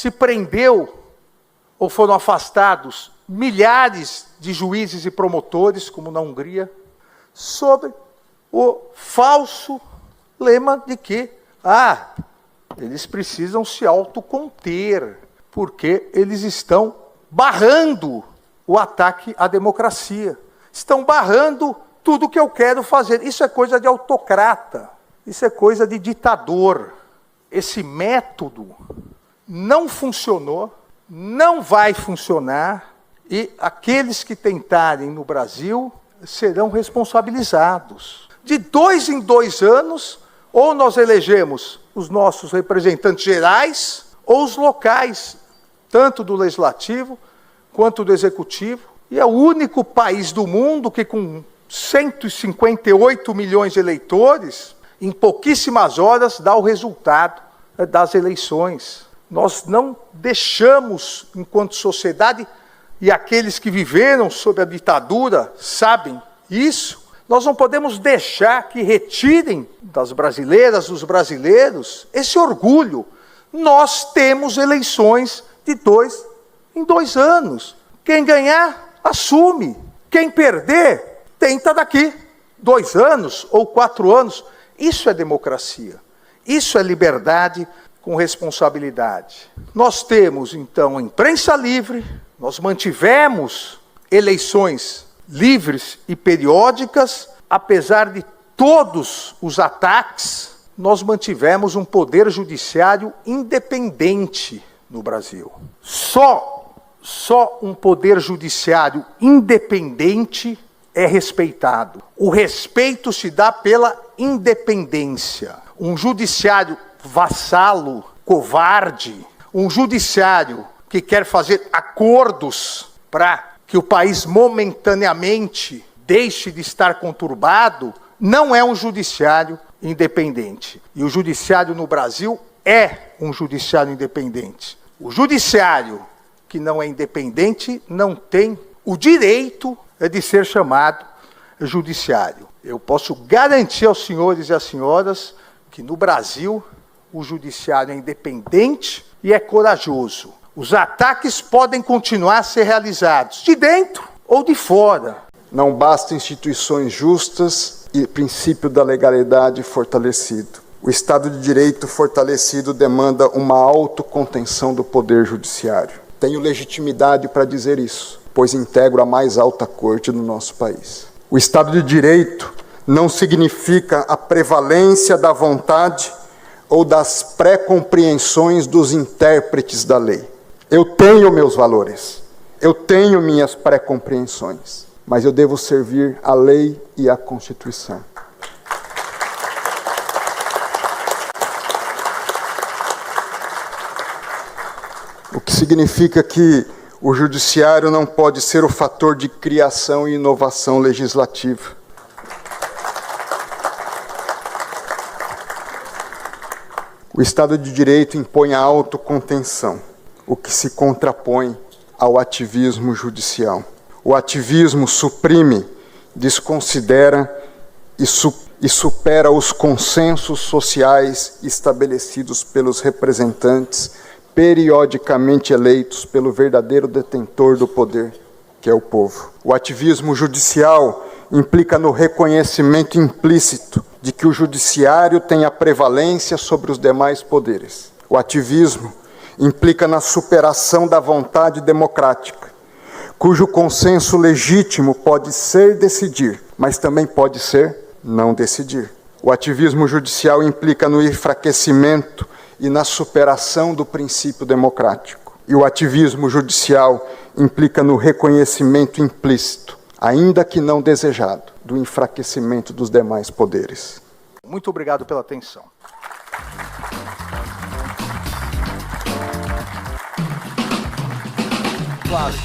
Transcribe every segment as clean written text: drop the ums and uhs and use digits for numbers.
se prendeu ou foram afastados milhares de juízes e promotores, como na Hungria, sobre o falso lema de que, eles precisam se autoconter, porque eles estão barrando o ataque à democracia. Estão barrando tudo que eu quero fazer. Isso é coisa de autocrata, isso é coisa de ditador. Esse método não funcionou, não vai funcionar, e aqueles que tentarem no Brasil serão responsabilizados. De 2 em 2 anos, ou nós elegemos os nossos representantes gerais, ou os locais, tanto do Legislativo quanto do Executivo, e é o único país do mundo que, com 158 milhões de eleitores, em pouquíssimas horas dá o resultado das eleições. Nós não deixamos, enquanto sociedade, e aqueles que viveram sob a ditadura sabem isso, nós não podemos deixar que retirem das brasileiras, dos brasileiros, esse orgulho. Nós temos eleições de 2 em 2 anos. Quem ganhar, assume. Quem perder, tenta daqui 2 anos ou 4 anos. Isso é democracia. Isso é liberdade com responsabilidade. Nós temos, então, imprensa livre, nós mantivemos eleições livres e periódicas, apesar de todos os ataques, nós mantivemos um poder judiciário independente no Brasil. Só um poder judiciário independente é respeitado. O respeito se dá pela independência. Um judiciário vassalo, covarde, um judiciário que quer fazer acordos para que o país momentaneamente deixe de estar conturbado, não é um judiciário independente. E o judiciário no Brasil é um judiciário independente. O judiciário que não é independente não tem o direito de ser chamado judiciário. Eu posso garantir aos senhores e às senhoras que no Brasil o judiciário é independente e é corajoso. Os ataques podem continuar a ser realizados, de dentro ou de fora. Não basta instituições justas e princípio da legalidade fortalecido. O Estado de Direito fortalecido demanda uma autocontenção do Poder Judiciário. Tenho legitimidade para dizer isso, pois integro a mais alta corte do nosso país. O Estado de Direito não significa a prevalência da vontade ou das pré-compreensões dos intérpretes da lei. Eu tenho meus valores, eu tenho minhas pré-compreensões, mas eu devo servir a lei e a Constituição. O que significa que o judiciário não pode ser o fator de criação e inovação legislativa. O Estado de Direito impõe a autocontenção, o que se contrapõe ao ativismo judicial. O ativismo suprime, desconsidera e supera os consensos sociais estabelecidos pelos representantes periodicamente eleitos pelo verdadeiro detentor do poder, que é o povo. O ativismo judicial implica no reconhecimento implícito de que o judiciário tem a prevalência sobre os demais poderes. O ativismo implica na superação da vontade democrática, cujo consenso legítimo pode ser decidir, mas também pode ser não decidir. O ativismo judicial implica no enfraquecimento e na superação do princípio democrático. E o ativismo judicial implica no reconhecimento implícito, ainda que não desejado, do enfraquecimento dos demais poderes. Muito obrigado pela atenção. Claro.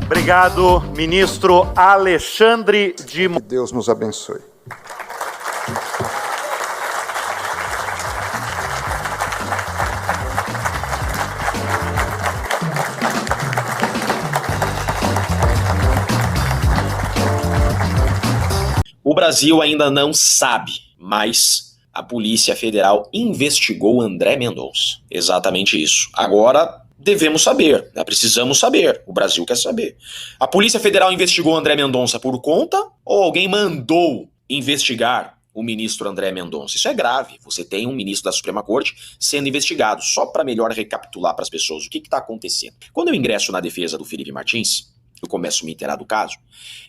Obrigado, ministro Alexandre de Moraes. Que Deus nos abençoe. O Brasil ainda não sabe, mas A Polícia Federal investigou André Mendonça. Exatamente isso. Agora devemos saber, né? Precisamos saber. O Brasil quer saber. A Polícia Federal investigou André Mendonça por conta ou alguém mandou investigar o ministro André Mendonça? Isso é grave. Você tem um ministro da Suprema Corte sendo investigado. Só para melhor recapitular para as pessoas o que está acontecendo. Quando eu ingresso na defesa do Felipe Martins, eu começo a me inteirar do caso,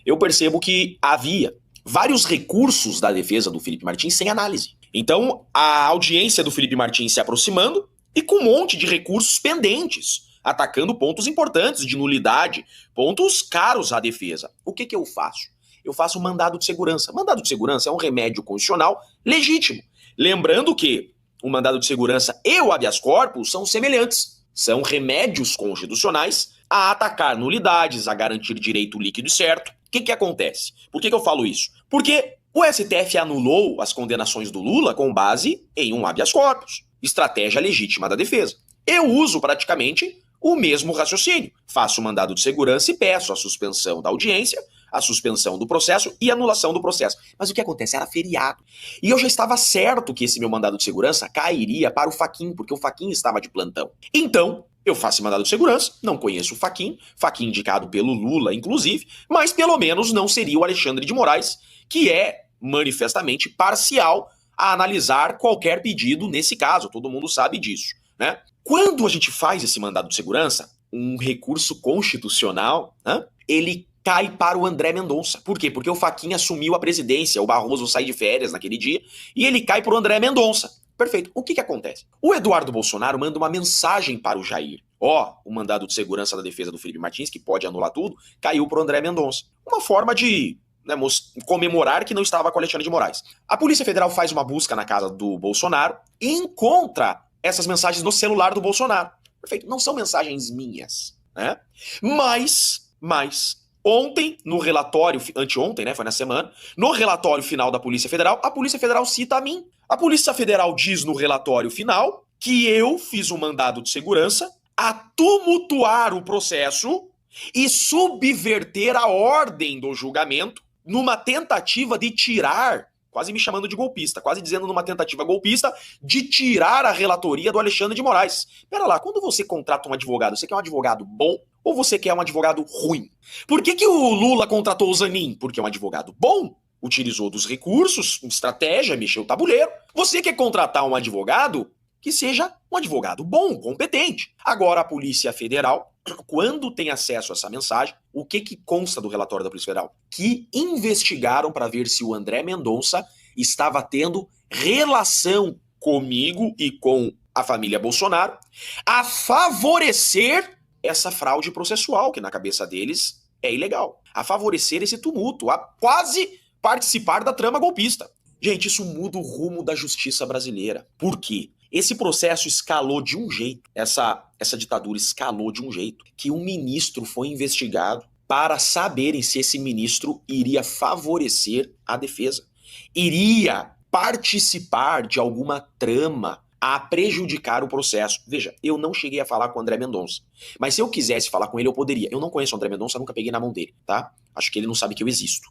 eu percebo que havia vários recursos da defesa do Felipe Martins sem análise. Então, a audiência do Felipe Martins se aproximando e com um monte de recursos pendentes, atacando pontos importantes de nulidade, pontos caros à defesa. O que eu faço? Eu faço um mandado de segurança. Mandado de segurança é um remédio constitucional legítimo. Lembrando que o mandado de segurança e o habeas corpus são semelhantes. São remédios constitucionais a atacar nulidades, a garantir direito líquido e certo. O que acontece? Por que eu falo isso? Porque o STF anulou as condenações do Lula com base em um habeas corpus, estratégia legítima da defesa. Eu uso praticamente o mesmo raciocínio. Faço o mandado de segurança e peço a suspensão da audiência, a suspensão do processo e a anulação do processo. Mas o que acontece? Era feriado. E eu já estava certo que esse meu mandado de segurança cairia para o Fachin, porque o Fachin estava de plantão. Então, eu faço mandado de segurança, não conheço o Fachin indicado pelo Lula, inclusive, mas pelo menos não seria o Alexandre de Moraes, que é manifestamente parcial a analisar qualquer pedido nesse caso, todo mundo sabe disso, né? Quando a gente faz esse mandado de segurança, um recurso constitucional, né, ele cai para o André Mendonça. Por quê? Porque o Fachin assumiu a presidência, o Barroso sai de férias naquele dia, e ele cai para o André Mendonça. Perfeito. O que acontece? O Eduardo Bolsonaro manda uma mensagem para o Jair. O mandado de segurança da defesa do Felipe Martins, que pode anular tudo, caiu para o André Mendonça. Uma forma de comemorar que não estava com Alexandre de Moraes. A Polícia Federal faz uma busca na casa do Bolsonaro e encontra essas mensagens no celular do Bolsonaro. Perfeito. Não são mensagens minhas, né? Mas ontem, no relatório, anteontem, né, foi na semana, no relatório final da Polícia Federal, a Polícia Federal cita a mim. A Polícia Federal diz no relatório final que eu fiz um mandado de segurança a tumultuar o processo e subverter a ordem do julgamento numa tentativa de tirar, quase me chamando de golpista, quase dizendo numa tentativa golpista de tirar a relatoria do Alexandre de Moraes. Pera lá, quando você contrata um advogado, você quer um advogado bom ou você quer um advogado ruim? Por que o Lula contratou o Zanin? Porque é um advogado bom, utilizou dos recursos, estratégia, mexeu o tabuleiro. Você quer contratar um advogado que seja um advogado bom, competente. Agora a Polícia Federal, quando tem acesso a essa mensagem, o que consta do relatório da Polícia Federal? Que investigaram para ver se o André Mendonça estava tendo relação comigo e com a família Bolsonaro a favorecer essa fraude processual, que na cabeça deles é ilegal. A favorecer esse tumulto, a quase participar da trama golpista. Gente, isso muda o rumo da justiça brasileira. Por quê? Esse processo escalou de um jeito, essa ditadura escalou de um jeito, que um ministro foi investigado para saberem se esse ministro iria favorecer a defesa, iria participar de alguma trama a prejudicar o processo. Veja, eu não cheguei a falar com o André Mendonça, mas se eu quisesse falar com ele, eu poderia. Eu não conheço o André Mendonça, nunca peguei na mão dele, tá? Acho que ele não sabe que eu existo.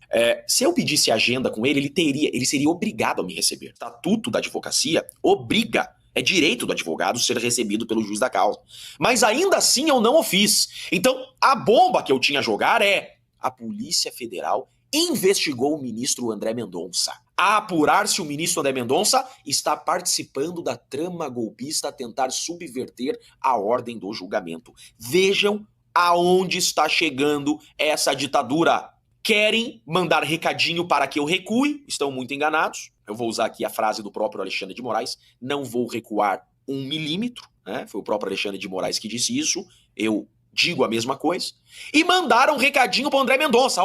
Se eu pedisse agenda com ele, ele seria obrigado a me receber. O Estatuto da Advocacia obriga, é direito do advogado ser recebido pelo juiz da causa. Mas ainda assim eu não o fiz. Então, a bomba que eu tinha a jogar é: a Polícia Federal investigou o ministro André Mendonça a apurar se o ministro André Mendonça está participando da trama golpista a tentar subverter a ordem do julgamento. Vejam aonde está chegando essa ditadura. Querem mandar recadinho para que eu recue? Estão muito enganados. Eu vou usar aqui a frase do próprio Alexandre de Moraes: não vou recuar 1 milímetro. Né? Foi o próprio Alexandre de Moraes que disse isso. Eu digo a mesma coisa. E mandaram um recadinho para o André Mendonça: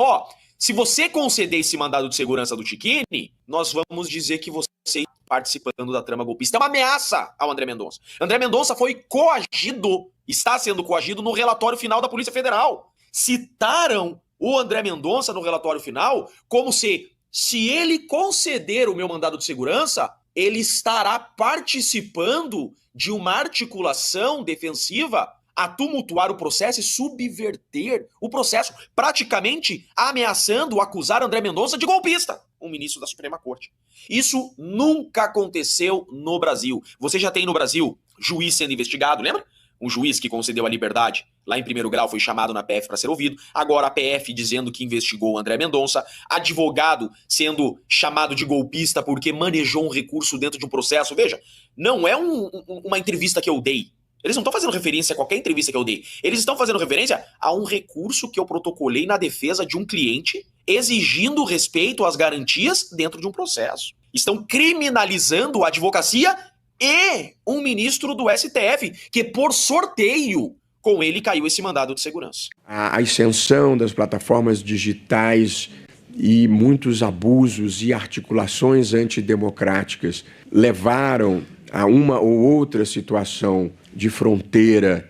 se você conceder esse mandado de segurança do Tiquini, nós vamos dizer que você está participando da trama golpista. É uma ameaça ao André Mendonça. André Mendonça foi coagido, está sendo coagido no relatório final da Polícia Federal. Citaram o André Mendonça no relatório final como se ele conceder o meu mandado de segurança, ele estará participando de uma articulação defensiva a tumultuar o processo e subverter o processo, praticamente ameaçando acusar André Mendonça de golpista, um ministro da Suprema Corte. Isso nunca aconteceu no Brasil. Você já tem no Brasil juiz sendo investigado, lembra? Um juiz que concedeu a liberdade lá em primeiro grau foi chamado na PF para ser ouvido. Agora a PF dizendo que investigou o André Mendonça. Advogado sendo chamado de golpista porque manejou um recurso dentro de um processo. Veja, não é uma entrevista que eu dei. Eles não estão fazendo referência a qualquer entrevista que eu dei. Eles estão fazendo referência a um recurso que eu protocolei na defesa de um cliente, exigindo respeito às garantias dentro de um processo. Estão criminalizando a advocacia e um ministro do STF, que por sorteio, com ele caiu esse mandado de segurança. A ascensão das plataformas digitais e muitos abusos e articulações antidemocráticas levaram a uma ou outra situação de fronteira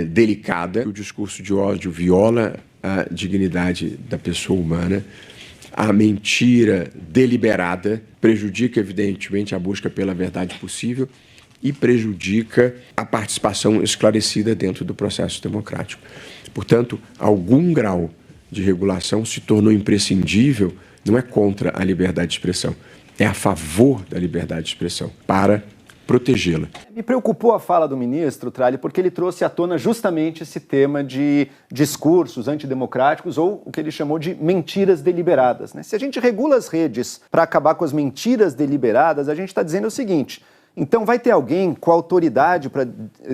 delicada. O discurso de ódio viola a dignidade da pessoa humana. A mentira deliberada prejudica, evidentemente, a busca pela verdade possível e prejudica a participação esclarecida dentro do processo democrático. Portanto, algum grau de regulação se tornou imprescindível, não é contra a liberdade de expressão, é a favor da liberdade de expressão, para protegê-la. Me preocupou a fala do ministro, Tralli, porque ele trouxe à tona justamente esse tema de discursos antidemocráticos ou o que ele chamou de mentiras deliberadas, né? Se a gente regula as redes para acabar com as mentiras deliberadas, a gente está dizendo o seguinte: então vai ter alguém com autoridade para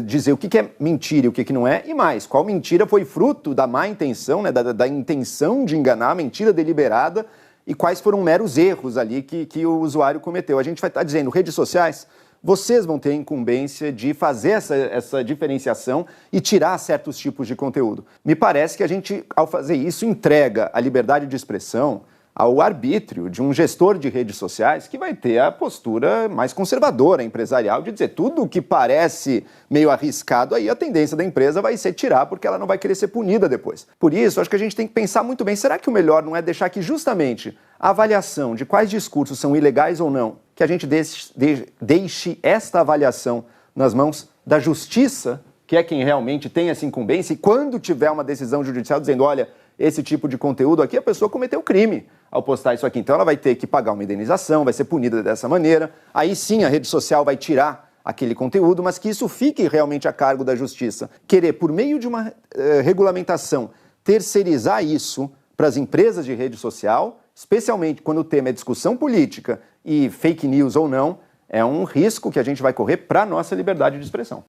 dizer o que é mentira e o que não é, e mais, qual mentira foi fruto da má intenção, né, da intenção de enganar, mentira deliberada, e quais foram meros erros ali que o usuário cometeu. A gente vai estar dizendo, redes sociais, vocês vão ter a incumbência de fazer essa diferenciação e tirar certos tipos de conteúdo. Me parece que a gente, ao fazer isso, entrega a liberdade de expressão ao arbítrio de um gestor de redes sociais que vai ter a postura mais conservadora, empresarial, de dizer tudo o que parece meio arriscado, aí a tendência da empresa vai ser tirar, porque ela não vai querer ser punida depois. Por isso, acho que a gente tem que pensar muito bem, será que o melhor não é deixar que justamente a avaliação de quais discursos são ilegais ou não, que a gente deixe esta avaliação nas mãos da justiça, que é quem realmente tem essa incumbência, e quando tiver uma decisão judicial dizendo, olha, esse tipo de conteúdo aqui, a pessoa cometeu crime ao postar isso aqui. Então ela vai ter que pagar uma indenização, vai ser punida dessa maneira. Aí sim a rede social vai tirar aquele conteúdo, mas que isso fique realmente a cargo da justiça. Querer, por meio de uma regulamentação, terceirizar isso para as empresas de rede social, especialmente quando o tema é discussão política e fake news ou não, é um risco que a gente vai correr para a nossa liberdade de expressão.